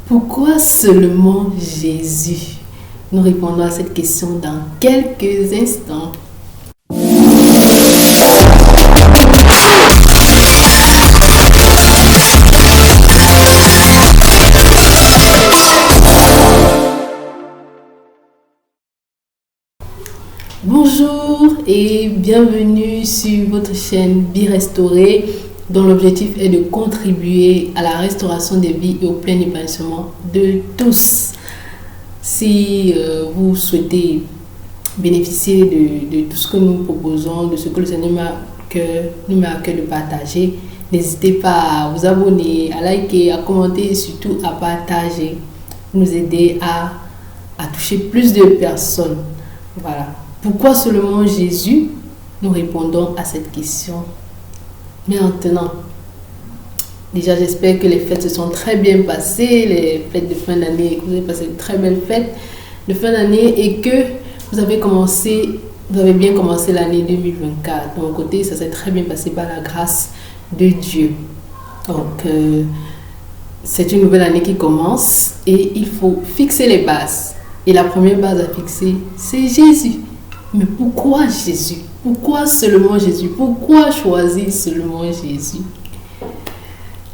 Pourquoi seulement Jésus? Nous répondons à cette question dans quelques instants. Bonjour et bienvenue sur votre chaîne Vie Restaurée, dont l'objectif est de contribuer à la restauration des vies et au plein épanouissement de tous. Si vous souhaitez bénéficier de tout ce que nous proposons, de ce que le Seigneur nous met à cœur de partager, n'hésitez pas à vous abonner, à liker, à commenter et surtout à partager, nous aider à toucher plus de personnes. Voilà. Pourquoi seulement Jésus? Nous répondons à cette question maintenant. Déjà, j'espère que les fêtes se sont très bien passées, les fêtes de fin d'année, que vous avez passé de très belles fêtes de fin d'année et que vous avez bien commencé l'année 2024. De mon côté, ça s'est très bien passé par la grâce de Dieu. Donc, c'est une nouvelle année qui commence et il faut fixer les bases. Et la première base à fixer, c'est Jésus. Mais pourquoi Jésus? Pourquoi seulement Jésus? Pourquoi choisir seulement Jésus?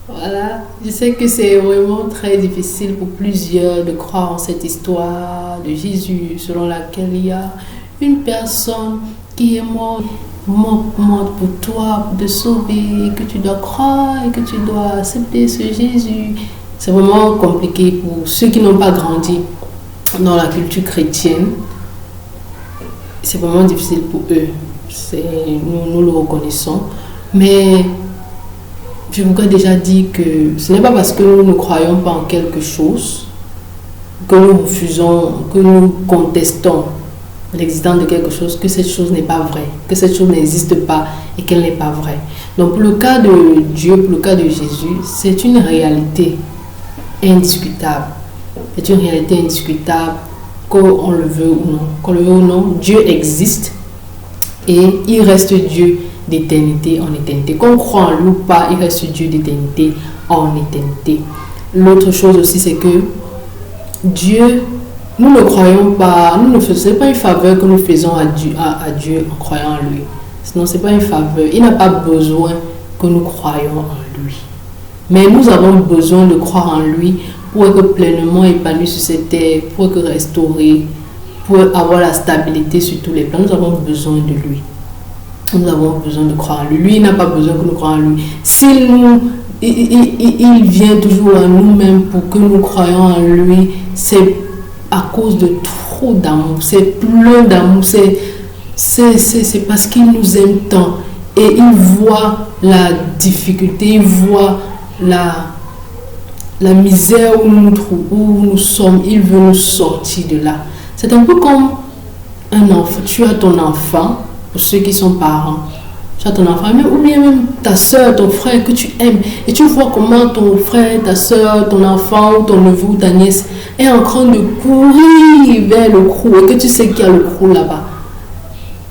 Voilà, je sais que c'est vraiment très difficile pour plusieurs de croire en cette histoire de Jésus selon laquelle il y a une personne qui est morte pour toi, pour te sauver, que tu dois croire et que tu dois accepter ce Jésus. C'est vraiment compliqué pour ceux qui n'ont pas grandi dans la culture chrétienne. C'est vraiment difficile pour eux. Nous le reconnaissons. Mais je voudrais déjà dire que ce n'est pas parce que nous ne croyons pas en quelque chose que nous refusons, que nous contestons l'existence de quelque chose, que cette chose n'est pas vraie, que cette chose n'existe pas et qu'elle n'est pas vraie. Donc pour le cas de Dieu, pour le cas de Jésus, c'est une réalité indiscutable. C'est une réalité indiscutable. Qu'on le veut ou non, Dieu existe et il reste Dieu d'éternité en éternité. Qu'on croit en lui ou pas, il reste Dieu d'éternité en éternité. L'autre chose aussi, c'est que Dieu, nous ne croyons pas, ce n'est pas une faveur que nous faisons à Dieu en croyant en lui. Sinon, ce n'est pas une faveur. Il n'a pas besoin que nous croyions en lui. Mais nous avons besoin de croire en lui pour être pleinement épanoui sur cette terre, pour être restauré, pour avoir la stabilité sur tous les plans. Nous avons besoin de lui. Nous avons besoin de croire en lui. Lui, il n'a pas besoin que nous croyions en lui. Il vient toujours à nous-mêmes pour que nous croyions en lui. C'est à cause de trop d'amour. C'est plein d'amour. C'est parce qu'il nous aime tant. Et il voit la difficulté, il voit la misère où nous sommes, il veut nous sortir de là. C'est un peu comme un enfant. Tu as ton enfant, pour ceux qui sont parents, tu as ton enfant, ou bien même ta soeur, ton frère que tu aimes, et tu vois comment ton frère, ta soeur, ton enfant, ou ton neveu, ou ta nièce est en train de courir vers le trou, et que tu sais qu'il y a le trou là-bas.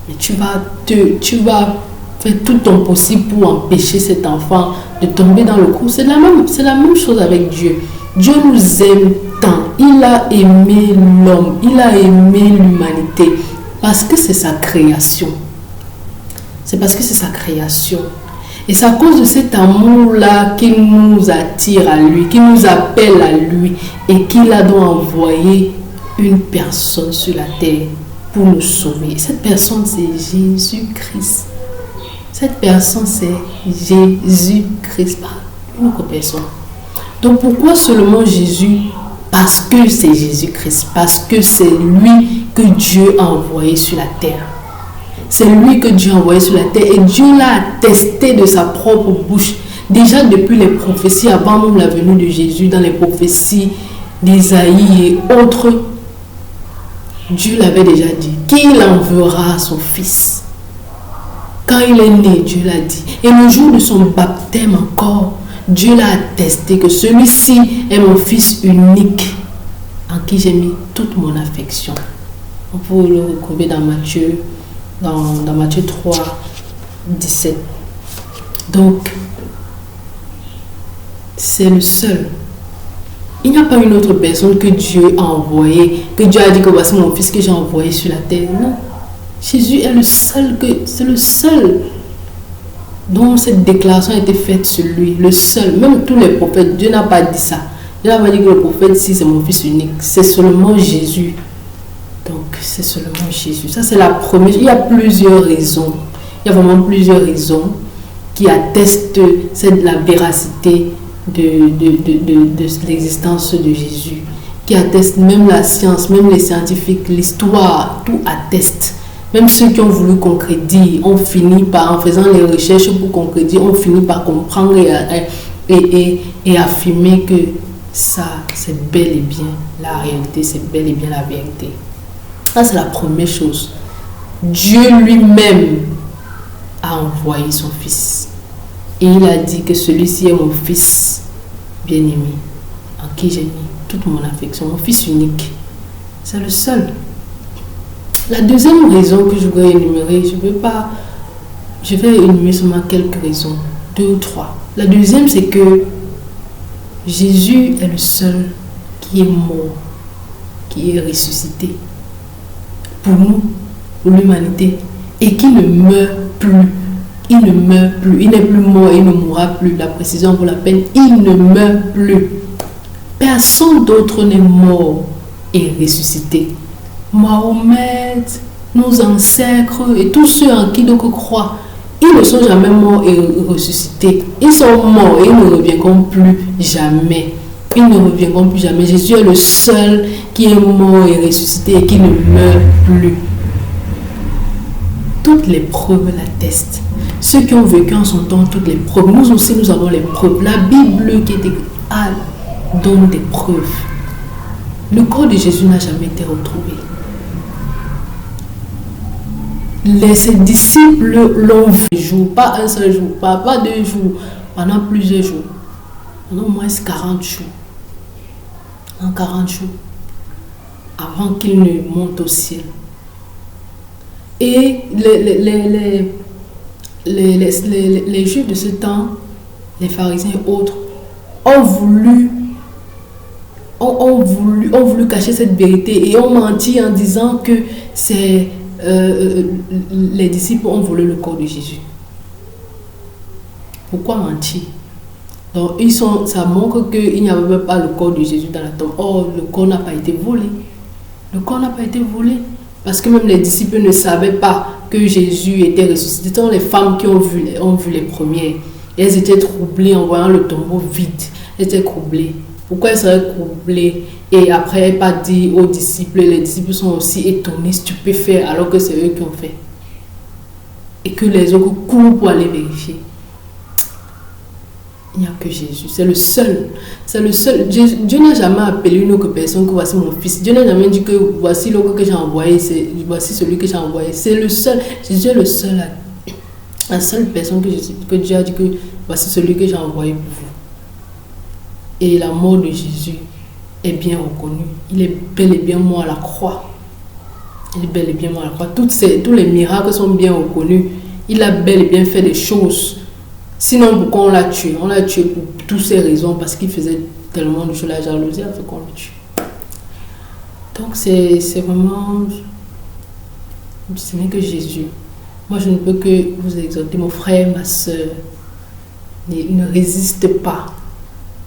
Mais tu vas faire tout ton possible pour empêcher cet enfant de tomber dans le trou. C'est la même chose avec Dieu. Dieu nous aime tant. Il a aimé l'homme. Il a aimé l'humanité. Parce que c'est sa création. C'est parce que c'est sa création. Et c'est à cause de cet amour-là qu'il nous attire à lui, qu'il nous appelle à lui et qu'il a donc envoyé une personne sur la terre pour nous sauver. Cette personne, c'est Jésus-Christ. Cette personne, c'est Jésus-Christ, pas une autre personne. Donc, pourquoi seulement Jésus? Parce que c'est Jésus-Christ. Parce que c'est lui que Dieu a envoyé sur la terre. C'est lui que Dieu a envoyé sur la terre. Et Dieu l'a attesté de sa propre bouche. Déjà depuis les prophéties, avant même la venue de Jésus, dans les prophéties d'Ésaïe et autres, Dieu l'avait déjà dit qu'il enverra son fils. Quand il est né, Dieu l'a dit. Et le jour de son baptême encore, Dieu l'a attesté que celui-ci est mon fils unique en qui j'ai mis toute mon affection. On peut le retrouver dans Matthieu 3, 17. Donc, c'est le seul Il n'y a pas une autre personne que Dieu a envoyée, que Dieu a dit que voici mon fils que j'ai envoyé sur la terre. Non. Jésus est c'est le seul dont cette déclaration a été faite sur lui. Le seul. Même tous les prophètes, Dieu n'a pas dit ça. Dieu n'a pas dit que le prophète, si c'est mon fils unique. C'est seulement Jésus. Donc, c'est seulement Jésus. Ça, c'est la première. Il y a plusieurs raisons. Il y a vraiment plusieurs raisons qui attestent la véracité de l'existence de Jésus, qui attestent même la science, même les scientifiques, l'histoire, tout atteste. Même ceux qui ont voulu concrétiser, ont fini par, en faisant les recherches pour concrétiser, ont fini par comprendre et affirmer que ça, c'est bel et bien la réalité, c'est bel et bien la vérité. Ça, c'est la première chose. Dieu lui-même a envoyé son Fils. Et il a dit que celui-ci est mon Fils bien-aimé, en qui j'ai mis toute mon affection, mon Fils unique. C'est le seul. La deuxième raison que je voudrais énumérer, je vais énumérer seulement quelques raisons, 2 ou 3. La deuxième, c'est que Jésus est le seul qui est mort, qui est ressuscité pour nous, pour l'humanité, et qui ne meurt plus. Il ne meurt plus, il n'est plus mort, il ne mourra plus. La précision vaut la peine, il ne meurt plus. Personne d'autre n'est mort et ressuscité. Mahomet, nos ancêtres et tous ceux en qui donc croient, ils ne sont jamais morts et ressuscités. Ils sont morts et ils ne reviendront plus jamais. Ils ne reviendront plus jamais. Jésus est le seul qui est mort et ressuscité et qui ne meurt plus. Toutes les preuves l'attestent. Ceux qui ont vécu en son temps, toutes les preuves. Nous aussi, nous avons les preuves. La Bible qui donne des preuves. Le corps de Jésus n'a jamais été retrouvé. Ses disciples l'ont vu un jour, pas un seul jour, pas 2 jours, pendant plusieurs jours. Pendant au moins 40 jours. En 40 jours. Avant qu'il ne monte au ciel. Et les Juifs de ce temps, les pharisiens et autres, ont voulu cacher cette vérité et ont menti en disant que les disciples ont volé le corps de Jésus. Pourquoi mentir? Donc, ça montre qu'il n'y avait pas le corps de Jésus dans la tombe. Or, le corps n'a pas été volé. Le corps n'a pas été volé. Parce que même les disciples ne savaient pas que Jésus était ressuscité. Ce sont les femmes qui ont vu les premières. Et elles étaient troublées en voyant le tombeau vide. Elles étaient troublées. Pourquoi elles seraient troublées? Et après, elles n'ont pas dit aux disciples. Les disciples sont aussi étonnés, stupéfaits, alors que c'est eux qui ont fait. Et que les autres courent pour aller vérifier. Il n'y a que Jésus. C'est le seul. C'est le seul. Dieu n'a jamais appelé une autre personne que voici mon fils. Dieu n'a jamais dit que voici l'autre que j'ai envoyé. Voici celui que j'ai envoyé. C'est le seul. Jésus est le seul. La seule personne que Dieu a dit que voici celui que j'ai envoyé pour vous. Et la mort de Jésus est bien reconnue. Il est bel et bien mort à la croix. Il est bel et bien mort à la croix. Tous les miracles sont bien reconnus. Il a bel et bien fait des choses. Sinon, pourquoi on l'a tué? On l'a tué pour toutes ces raisons, parce qu'il faisait tellement de choses. La jalousie a fait qu'on le tue. Donc, c'est vraiment... Ce n'est que Jésus. Moi, je ne peux que vous exhorter, mon frère, ma soeur. Ne résiste pas.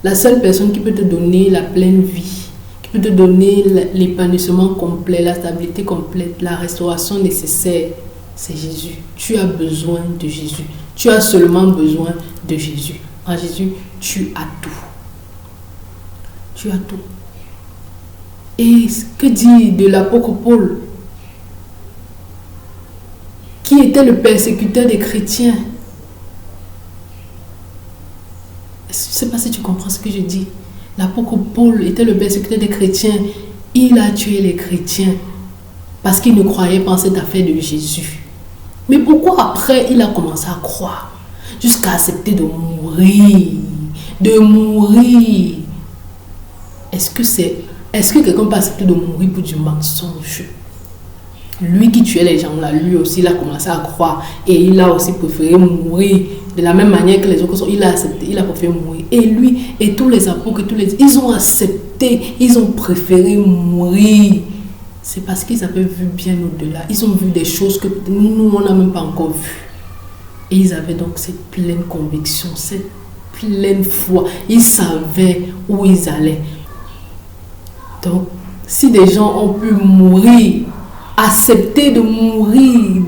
La seule personne qui peut te donner la pleine vie, qui peut te donner l'épanouissement complet, la stabilité complète, la restauration nécessaire, c'est Jésus. Tu as besoin de Jésus. Tu as seulement besoin de Jésus. En Jésus, tu as tout. Tu as tout. Et que dit de l'apôtre Paul, qui était le persécuteur des chrétiens? Je ne sais pas si tu comprends ce que je dis. L'apôtre Paul était le persécuteur des chrétiens. Il a tué les chrétiens parce qu'il ne croyait pas en cette affaire de Jésus. Mais pourquoi après il a commencé à croire jusqu'à accepter de mourir? De mourir. Est-ce que quelqu'un peut accepter de mourir pour du mensonge? Lui qui tuait les gens là, lui aussi il a commencé à croire et il a aussi préféré mourir de la même manière que les autres sont, il a accepté, il a préféré mourir. Et lui et tous les apôtres, ils ont accepté, ils ont préféré mourir. C'est parce qu'ils avaient vu bien au-delà. Ils ont vu des choses que nous, on n'a même pas encore vues. Et ils avaient donc cette pleine conviction, cette pleine foi. Ils savaient où ils allaient. Donc, si des gens ont pu mourir, accepter de mourir,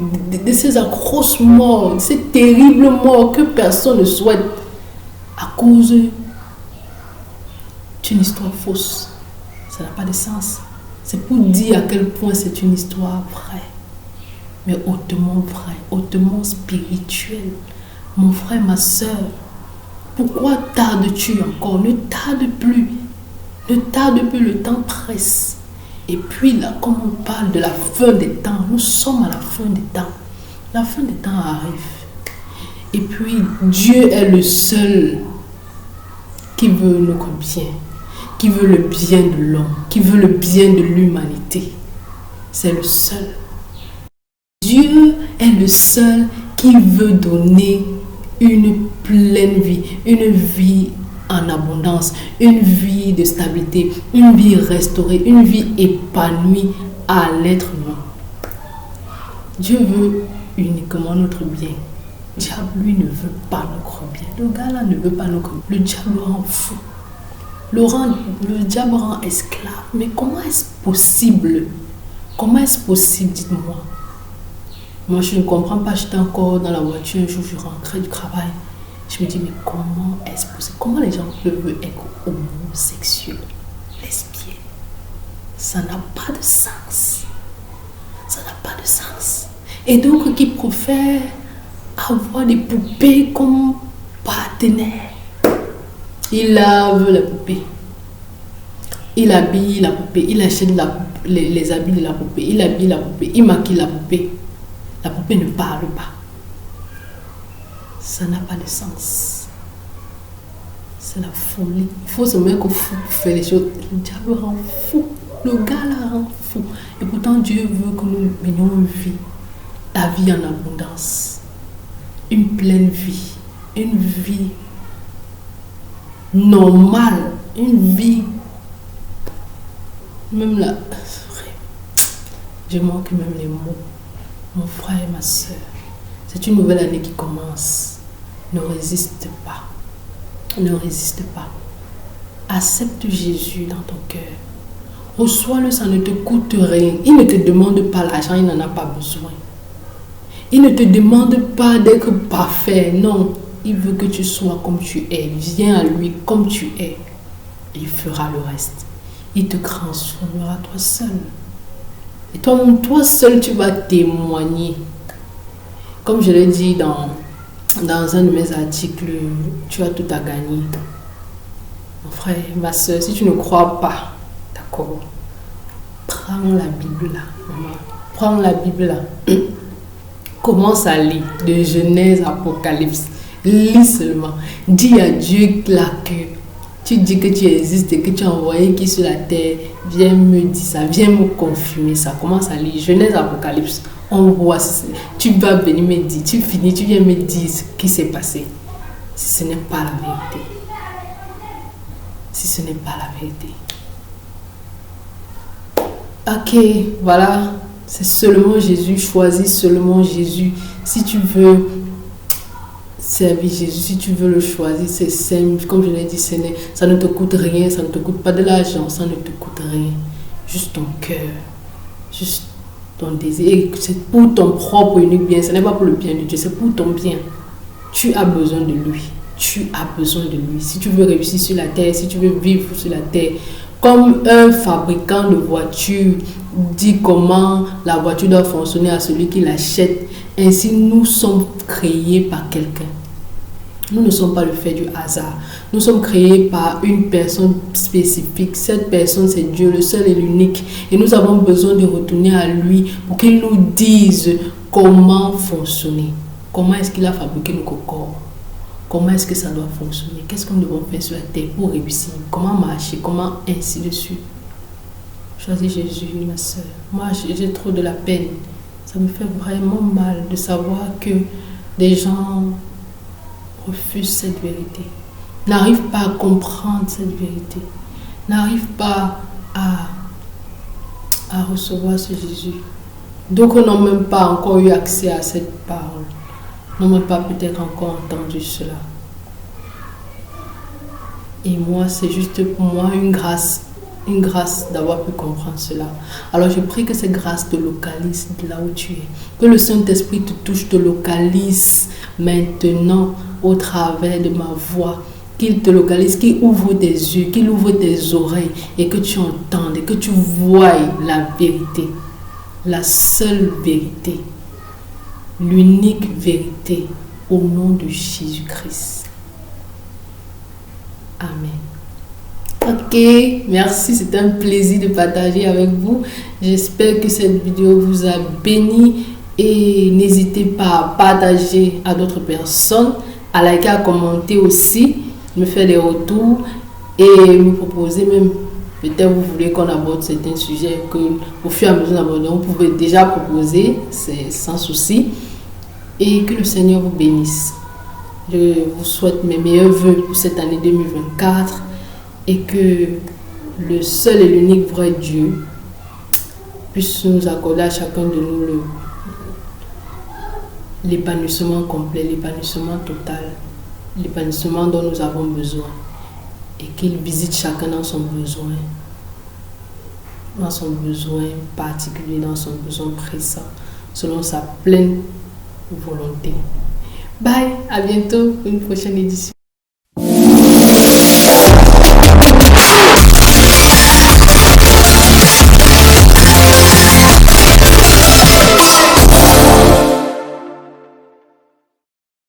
de ces atroces morts, ces terribles morts que personne ne souhaite, à cause d'une histoire fausse, ça n'a pas de sens. C'est pour dire à quel point c'est une histoire vraie, mais hautement vraie, hautement spirituelle. Mon frère, ma soeur, pourquoi tardes-tu encore? Ne tarde plus. Ne tarde plus, le temps presse. Et puis là, comme on parle de la fin des temps, nous sommes à la fin des temps. La fin des temps arrive. Et puis, Dieu est le seul qui veut notre bien, qui veut le bien de l'homme, qui veut le bien de l'humanité. C'est le seul. Dieu est le seul qui veut donner une pleine vie, une vie en abondance, une vie de stabilité, une vie restaurée, une vie épanouie à l'être humain. Dieu veut uniquement notre bien. Le diable, lui, ne veut pas notre bien. Le gars là ne veut pas notre bien. Le diable rend fou. Le diable rend esclave. Mais comment est-ce possible? Comment est-ce possible, dites-moi? Moi, je ne comprends pas. J'étais encore dans la voiture, un jour, je rentrais du travail. Je me dis, mais comment est-ce possible? Comment les gens peuvent être homosexuels, lesbiennes? Ça n'a pas de sens. Ça n'a pas de sens. Et donc, qui préfèrent avoir des poupées comme partenaires. Il lave la poupée. Il habille la poupée. Il achète les habits de la poupée. Il habille la poupée. Il maquille la poupée. La poupée ne parle pas. Ça n'a pas de sens. C'est la folie. Il faut se mettre au fou pour faire les choses. Le diable rend fou. Le gars là rend fou. Et pourtant Dieu veut que nous menions une vie. La vie en abondance. Une pleine vie. Une vie normale. Une vie. Même là. Je manque même les mots. Mon frère et ma soeur. C'est une nouvelle année qui commence. Ne résiste pas. Ne résiste pas. Accepte Jésus dans ton cœur. Reçois-le, ça ne te coûte rien. Il ne te demande pas l'argent, il n'en a pas besoin. Il ne te demande pas d'être parfait. Non, il veut que tu sois comme tu es. Viens à lui comme tu es. Il fera le reste. Il te transformera toi seul. Et toi seul, tu vas témoigner. Comme je l'ai dit dans un de mes articles, tu as tout à gagner. Mon frère, ma soeur, si tu ne crois pas, d'accord, prends la Bible là. Prends la Bible là. Commence à lire de Genèse, Apocalypse. Lis seulement. Dis à Dieu là que tu dis que tu existes et que tu as envoyé qui sur la terre. Viens me dire ça, viens me confirmer ça. Commence à lire Genèse, Apocalypse. On voit, tu vas venir me dire, tu finis, tu viens me dire ce qui s'est passé. Si ce n'est pas la vérité. Si ce n'est pas la vérité. Ok, voilà. C'est seulement Jésus. Choisis seulement Jésus. Si tu veux servir Jésus, si tu veux le choisir, c'est simple. Comme je l'ai dit, ça ne te coûte rien. Ça ne te coûte pas de l'argent. Ça ne te coûte rien. Juste ton cœur. Juste ton désir. C'est pour ton propre unique bien. Ce n'est pas pour le bien de Dieu. C'est pour ton bien. Tu as besoin de lui. Tu as besoin de lui. Si tu veux réussir sur la terre, si tu veux vivre sur la terre, comme un fabricant de voiture dit comment la voiture doit fonctionner à celui qui l'achète, ainsi nous sommes créés par quelqu'un. Nous ne sommes pas le fait du hasard. Nous sommes créés par une personne spécifique. Cette personne, c'est Dieu, le seul et l'unique. Et nous avons besoin de retourner à lui pour qu'il nous dise comment fonctionner. Comment est-ce qu'il a fabriqué notre corps? Comment est-ce que ça doit fonctionner? Qu'est-ce que nous devons faire sur la terre pour réussir? Comment marcher? Comment ainsi de suite? Choisis Jésus, ma soeur. Moi, j'ai trop de la peine. Ça me fait vraiment mal de savoir que des gens refuse cette vérité, n'arrive pas à comprendre cette vérité, n'arrive pas à recevoir ce Jésus. D'autres n'ont même pas encore eu accès à cette parole, n'ont même pas peut-être encore entendu cela. Et moi, c'est juste pour moi une grâce d'avoir pu comprendre cela. Alors je prie que cette grâce te localise de là où tu es. Que le Saint-Esprit te touche, te localise maintenant au travers de ma voix. Qu'il te localise, qu'il ouvre tes yeux, qu'il ouvre tes oreilles et que tu entendes et que tu voies la vérité. La seule vérité. L'unique vérité au nom de Jésus-Christ. Amen. Ok, merci, c'était un plaisir de partager avec vous. J'espère que cette vidéo vous a béni et n'hésitez pas à partager à d'autres personnes, à liker, à commenter aussi, me faire des retours et me proposer même, peut-être vous voulez qu'on aborde certains sujets que au fur et à mesure d'abordons, vous pouvez déjà proposer, c'est sans souci, et que le Seigneur vous bénisse. Je vous souhaite mes meilleurs vœux pour cette année 2024 et que le seul et l'unique vrai Dieu puisse nous accorder à chacun de nous l'épanouissement complet, l'épanouissement total, l'épanouissement dont nous avons besoin et qu'il visite chacun dans son besoin particulier, dans son besoin pressant, selon sa pleine volonté. Bye, à bientôt pour une prochaine édition.